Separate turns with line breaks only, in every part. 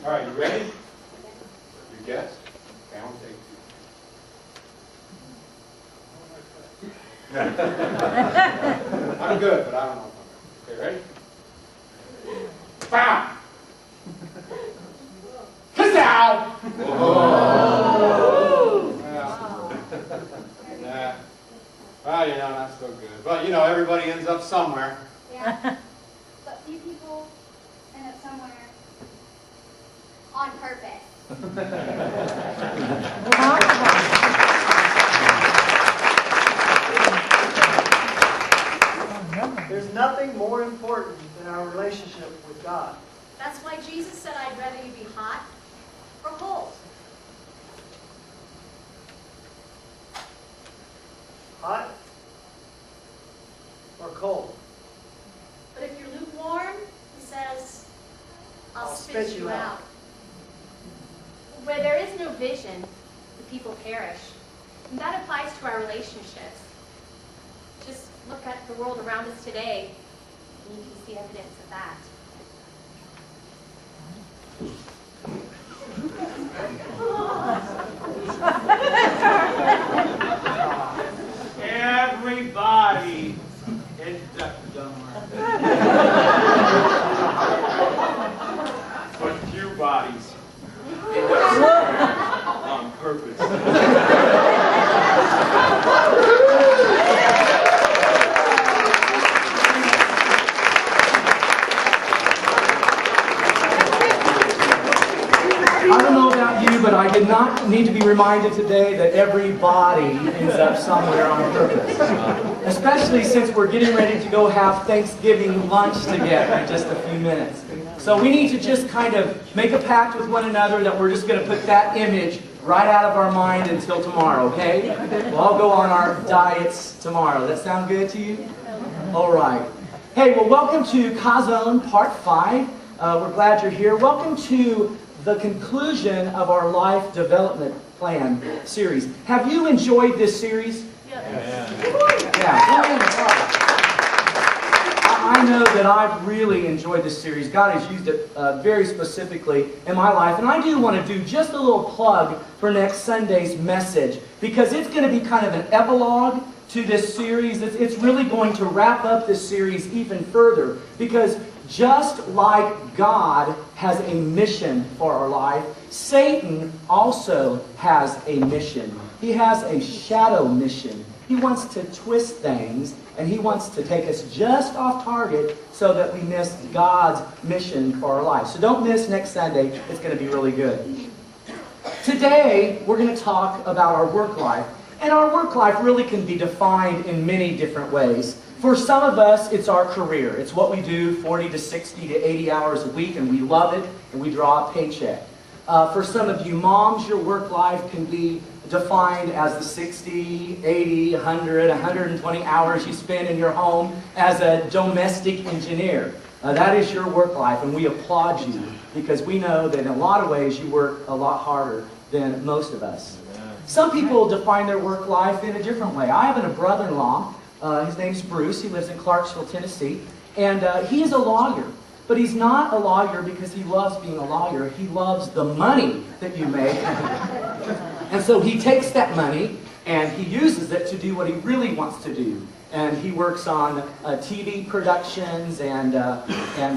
All right, you ready? You guessed? Okay, I'll take two. I'm good, but I don't know if I'm good. Okay, ready? Bam! Chazown! Nah. Well, you know, not so good. But, you know, everybody ends up somewhere.
Yeah. But few people end up somewhere on purpose.
There's nothing more important than our relationship with God.
That's why Jesus said, I'd rather you be hot or cold.
Hot or cold?
But if you're lukewarm, he says, I'll spit you out. Where there is no vision, the people perish. And that applies to our relationships. Just look at the world around us today, and you can see evidence of that.
Everybody is duck somewhere. But few bodies end up on purpose.
I don't know about you, but I did not need to be reminded today that everybody ends up somewhere on purpose. Especially since we're getting ready to go have Thanksgiving lunch together in just a few minutes. So we need to just kind of make a pact with one another that we're just going to put that image right out of our mind until tomorrow, okay? We'll all go on our diets tomorrow. Does that sound good to you? All right. Hey, well, welcome to Chazown Part 5. We're glad you're here. Welcome to the conclusion of our Life Development Plan series. Have you enjoyed this series? Yeah. I know that I've really enjoyed this series. God has used it very specifically in my life. And I do want to do just a little plug for next Sunday's message, because it's going to be kind of an epilogue to this series. It's really going to wrap up this series even further, because just like God has a mission for our life, Satan also has a mission. He has a shadow mission. He wants to twist things, and he wants to take us just off target so that we miss God's mission for our life. So don't miss next Sunday. It's going to be really good. Today, we're going to talk about our work life. And our work life really can be defined in many different ways. For some of us, it's our career. It's what we do 40 to 60 to 80 hours a week, and we love it, and we draw a paycheck. For some of you moms, your work life can be defined as the 60, 80, 100, 120 hours you spend in your home as a domestic engineer. That is your work life, and we applaud you, because we know that in a lot of ways you work a lot harder than most of us. Some people define their work life in a different way. I have a brother-in-law. His name's Bruce. He lives in Clarksville, Tennessee. And he is a lawyer. But he's not a lawyer because he loves being a lawyer. He loves the money that you make. And so he takes that money and he uses it to do what he really wants to do. And he works on TV productions and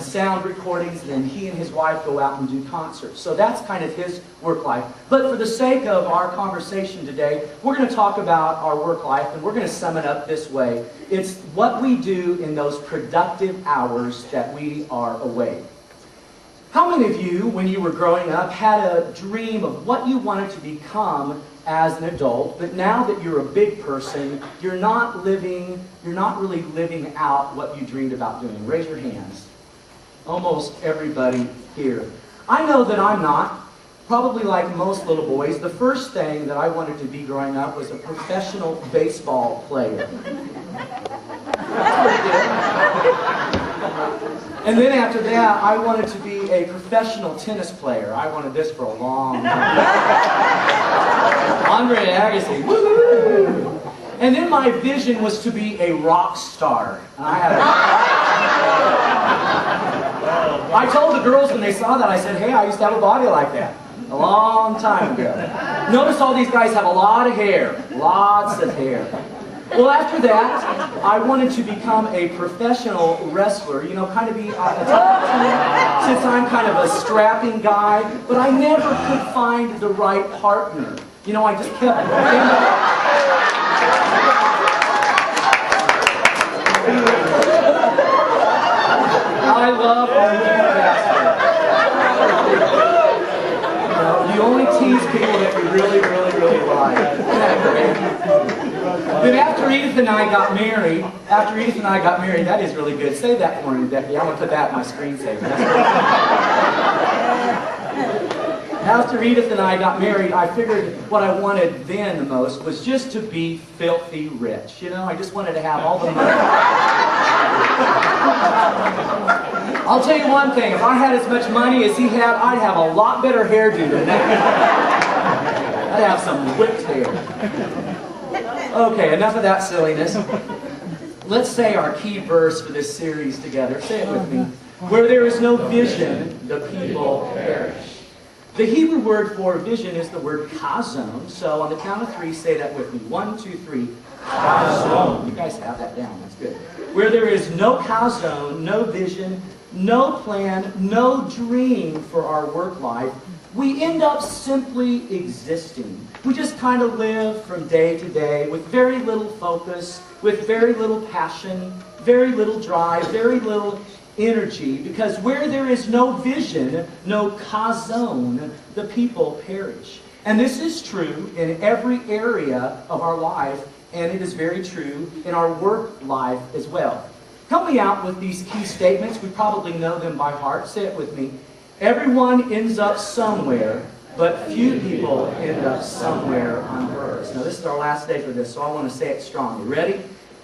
sound recordings, and then he and his wife go out and do concerts. So that's kind of his work life. But for the sake of our conversation today, we're going to talk about our work life, and we're going to sum it up this way. It's what we do in those productive hours that we are away. How many of you, when you were growing up, had a dream of what you wanted to become as an adult, but now that you're a big person, you're not really living out what you dreamed about doing? Raise your hands. Almost everybody here. I know that I'm not. Probably like most little boys, the first thing that I wanted to be growing up was a professional baseball player. That's pretty good. And then after that, I wanted to be a professional tennis player. I wanted this for a long time. Andre Agassi. Woo-hoo! And then my vision was to be a rock star. And I had a I told the girls when they saw that, I said, hey, I used to have a body like that a long time ago. Notice all these guys have a lot of hair. Lots of hair. Well, after that, I wanted to become a professional wrestler, you know, kind of be a top team, since I'm kind of a strapping guy, but I never could find the right partner. You know, I just kept... I love our youth pastor. You know, you only tease people that you really, really, really like. Isn't that great? Then after Edith and I got married, that is really good. Say that for me, Becky. I'm going to put that in my screensaver. After Edith and I got married, I figured what I wanted then the most was just to be filthy rich. You know, I just wanted to have all the money. I'll tell you one thing, if I had as much money as he had, I'd have a lot better hairdo than that. I'd have some whipped hair. Okay, enough of that silliness. Let's say our key verse for this series together. Say it with me. Where there is no vision, the people perish. The Hebrew word for vision is the word chazown. So on the count of 3, say that with me. 1, 2, 3. Chazown. You guys have that down. That's good. Where there is no chazown, no vision, no plan, no dream for our work life, we end up simply existing. We just kind of live from day to day with very little focus, with very little passion, very little drive, very little energy, because where there is no vision, no chazown, the people perish. And this is true in every area of our life, and it is very true in our work life as well. Help me out with these key statements. We probably know them by heart. Say it with me. Everyone ends up somewhere, but few people end up somewhere on purpose. Now this is our last day for this, so I want to say it strongly. Ready?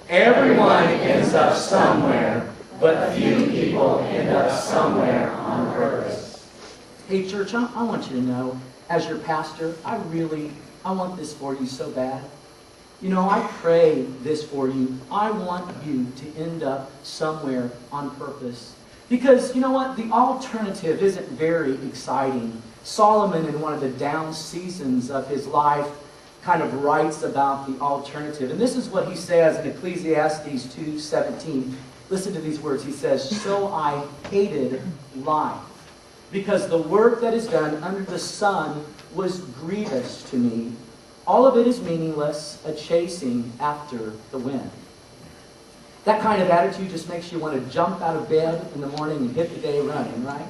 Everyone ends up somewhere, but few people end up somewhere on purpose. Hey church, I want you to know, as your pastor, I want this for you so bad. You know, I pray this for you. I want you to end up somewhere on purpose. Because, you know what? The alternative isn't very exciting. Solomon, in one of the down seasons of his life, kind of writes about the alternative. And this is what he says in Ecclesiastes 2:17. Listen to these words. He says, "So I hated life, because the work that is done under the sun was grievous to me. All of it is meaningless, a chasing after the wind." That kind of attitude just makes you want to jump out of bed in the morning and hit the day running, right?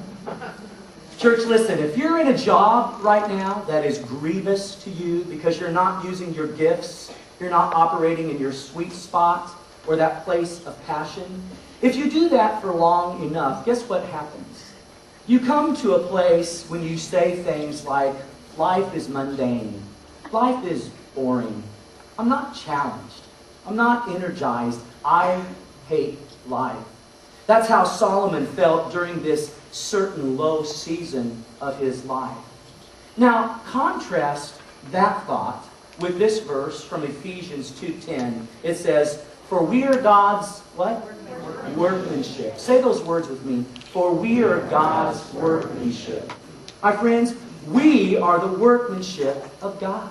Church, listen, if you're in a job right now that is grievous to you because you're not using your gifts, you're not operating in your sweet spot or that place of passion, if you do that for long enough, guess what happens? You come to a place when you say things like, life is mundane, life is boring, I'm not challenged, I'm not energized, I hate life. That's how Solomon felt during this certain low season of his life. Now, contrast that thought with this verse from Ephesians 2:10. It says, "For we are God's," what? Workmanship. Say those words with me. For we are God's workmanship. My friends, we are the workmanship of God.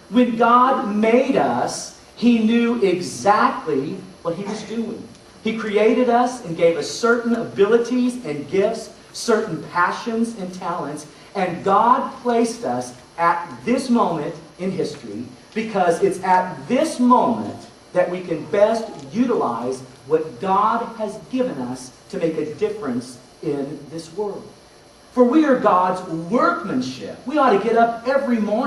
When God made us, He knew exactly what He was doing. He created us and gave us certain abilities and gifts, certain passions and talents, and God placed us at this moment in history because it's at this moment that we can best utilize what God has given us to make a difference in this world. For we are God's workmanship. We ought to get up every morning